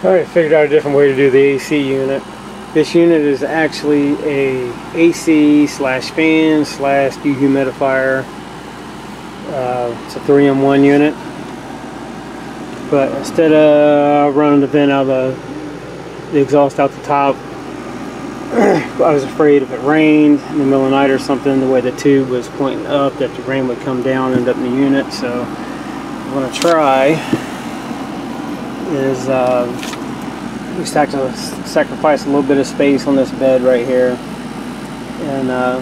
Alright, figured out a different way to do the AC unit. This unit is actually a AC slash fan slash dehumidifier. It's a 3-in-1 unit. But instead of running the vent out of the exhaust out the top, I was afraid if it rained in the middle of the night or something, the way the tube was pointing up, that the rain would come down and end up in the unit. So what I'm going to try is we sacrifice a little bit of space on this bed right here, and I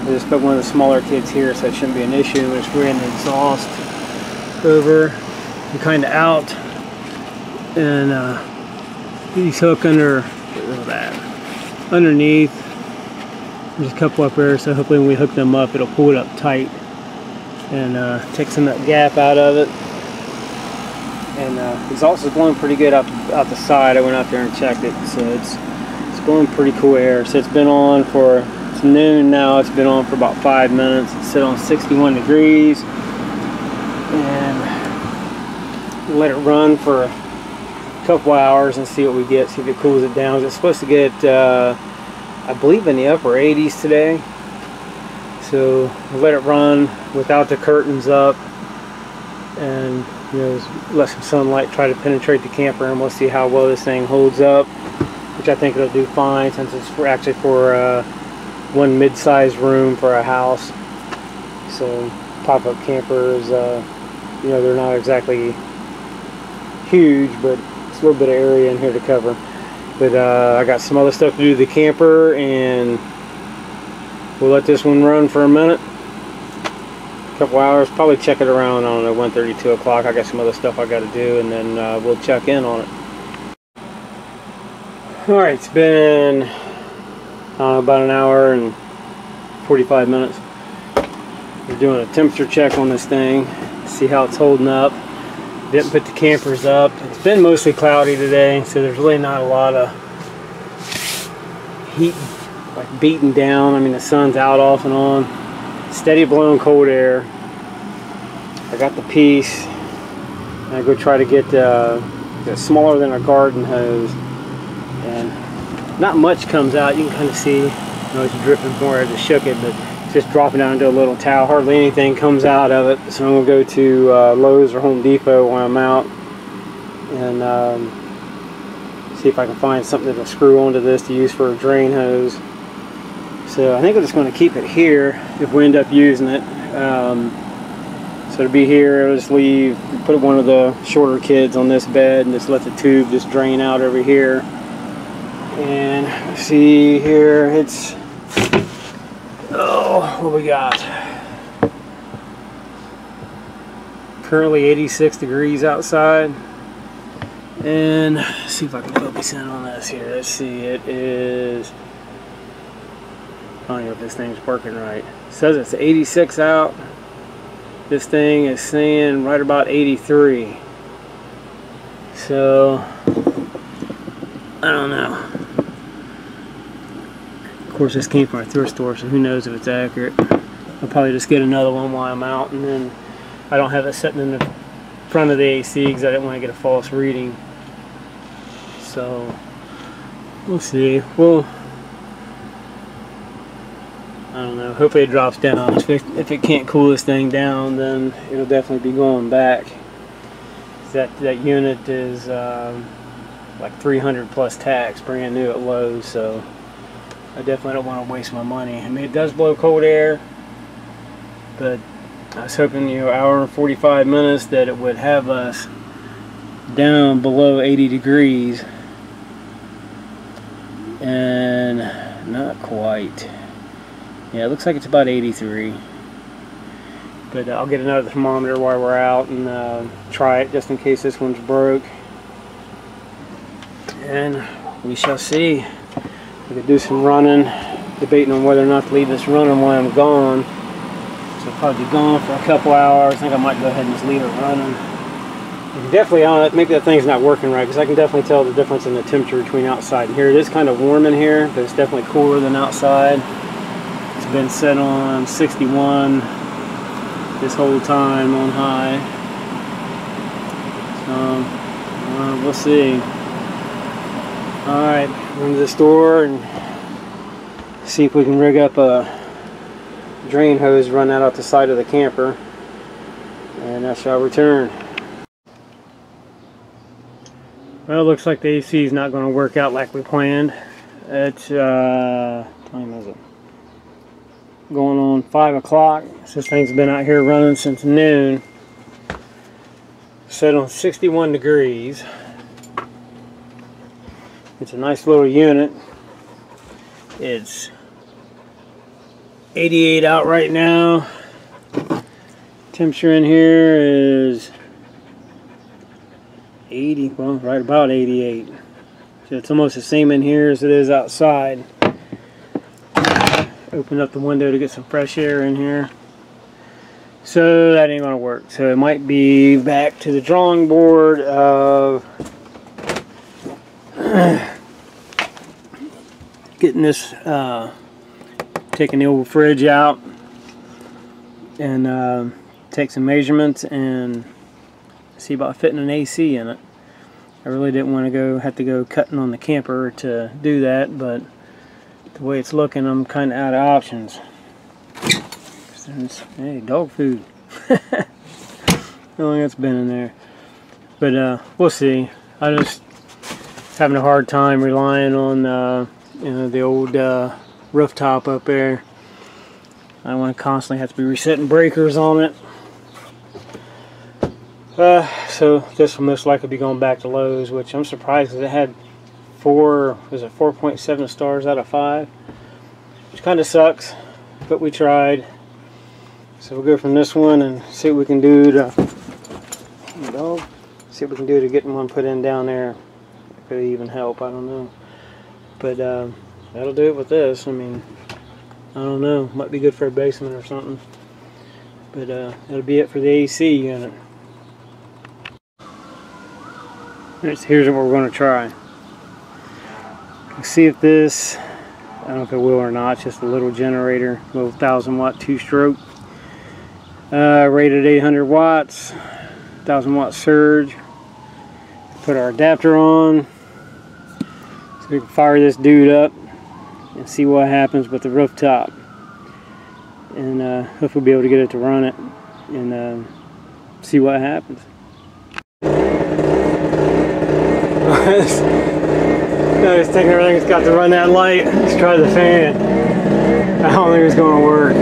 just put one of the smaller kids here, so it shouldn't be an issue. Just ran the exhaust over and kind of out, and these hook underneath. There's a couple up there, so hopefully when we hook them up, it'll pull it up tight and take some of that gap out of it. And exhaust is blowing pretty good out the side. I went out there and checked it, so it's blowing pretty cool air. So it's been on for, it's noon now, it's been on for about 5 minutes. It's set on 61 degrees, and let it run for a couple hours and see what we get, see if it cools it down. It's supposed to get I believe in the upper 80s today, so we'll let it run without the curtains up, and let some sunlight try to penetrate the camper, and we'll see how well this thing holds up, which I think it'll do fine, since it's actually for one mid-sized room for a house. So pop-up campers, they're not exactly huge, but it's a little bit of area in here to cover. But I got some other stuff to do to the camper, and we'll let this one run for a minute. Couple hours, probably check it around, I don't know, 1:30, 2 o'clock. I got some other stuff I got to do, and then we'll check in on it. Alright, it's been about an hour and 45 minutes. We're doing a temperature check on this thing, see how it's holding up. Didn't put the campers up. It's been mostly cloudy today, so there's really not a lot of heat like beating down. I mean, the sun's out off and on. Steady blowing cold air. I got the piece, and I go try to get it's smaller than a garden hose, and not much comes out. You can kind of see, it's dripping more. I just shook it, but it's just dropping down into a little towel. Hardly anything comes out of it. So I'm gonna go to Lowe's or Home Depot when I'm out, and see if I can find something to screw onto this to use for a drain hose. So I think I'm just going to keep it here if we end up using it. So it'll be here. I'll just put one of the shorter kids on this bed and just let the tube just drain out over here. And see here, it's, what we got? Currently 86 degrees outside. And see if I can focus in on this here. Let's see, it is, I don't know if this thing's working right. It says it's 86 out. This thing is saying right about 83. So, I don't know. Of course, this came from a thrift store, so who knows if it's accurate. I'll probably just get another one while I'm out, and then I don't have it sitting in the front of the AC because I didn't want to get a false reading. So, we'll see. I don't know, hopefully it drops down. If it can't cool this thing down, then it'll definitely be going back. That unit is like 300 plus tax, brand new at Lowe's, so I definitely don't want to waste my money. I mean, it does blow cold air, but I was hoping, hour and 45 minutes that it would have us down below 80 degrees, and not quite. Yeah, it looks like it's about 83. But I'll get another thermometer while we're out and try it just in case this one's broke. And we shall see. We could do some running, debating on whether or not to leave this running while I'm gone. So I'll probably be gone for a couple hours. I think I might go ahead and just leave it running. You can definitely, maybe that thing's not working right, because I can definitely tell the difference in the temperature between outside and here. It is kind of warm in here, but it's definitely cooler than outside. It's been set on 61 this whole time on high. So We'll see. Alright, run to the store and see if we can rig up a drain hose, run that out the side of the camper, and I shall return. Well, it looks like the AC is not going to work out like we planned. It's what time is it? Going on 5 o'clock. This thing's been out here running since noon. Set on 61 degrees. It's a nice little unit. It's 88 out right now. Temperature in here is 80, well, right about 88. So it's almost the same in here as it is outside. Open up the window to get some fresh air in here. So that ain't gonna work. So it might be back to the drawing board of getting this, taking the old fridge out and take some measurements and see about fitting an AC in it. I really didn't want to have to go cutting on the camper to do that, but the way it's looking, I'm kind of out of options. Hey, dog food. How long it's been in there? But we'll see. I just having a hard time relying on you know, the old rooftop up there. I don't want to constantly have to be resetting breakers on it. So this will most likely be going back to Lowe's, which I'm surprised because it had 4.7 stars out of 5, which kind of sucks, but we tried. So we'll go from this one and see what we can do to getting one put in down there. If it even help, I don't know. But that'll do it with this. I mean, I don't know, might be good for a basement or something. But that'll be it for the AC unit. Here's what we're going to try. Let's see if this, I don't know if it will or not, it's just a little generator, little 1000-watt 2-stroke. Rated 800 watts, 1000-watt surge. Put our adapter on so we can fire this dude up and see what happens with the rooftop. And hopefully we'll be able to get it to run it and see what happens. No, he's taking everything he's got to run that light. Let's try the fan. I don't think it's going to work.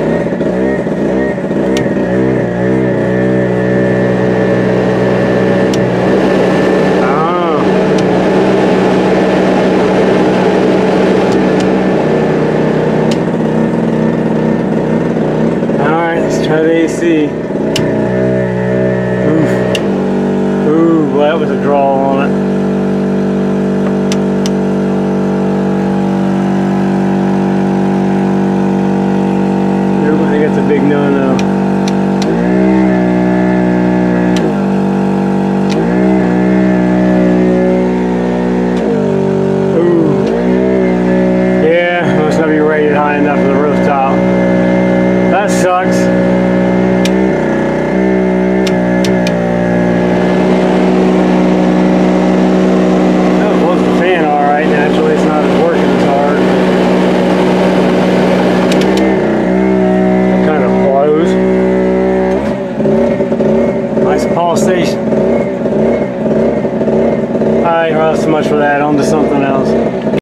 Alright, let's try the AC. Ooh, well, that was a draw on it. That's a big no-no. Ooh. Yeah, must not be rated high enough for the rooftop. That sucks. That blows the fan alright. Naturally, it's not as working as hard. Nice Paul station. Alright, well, that's so much for that. On to something else.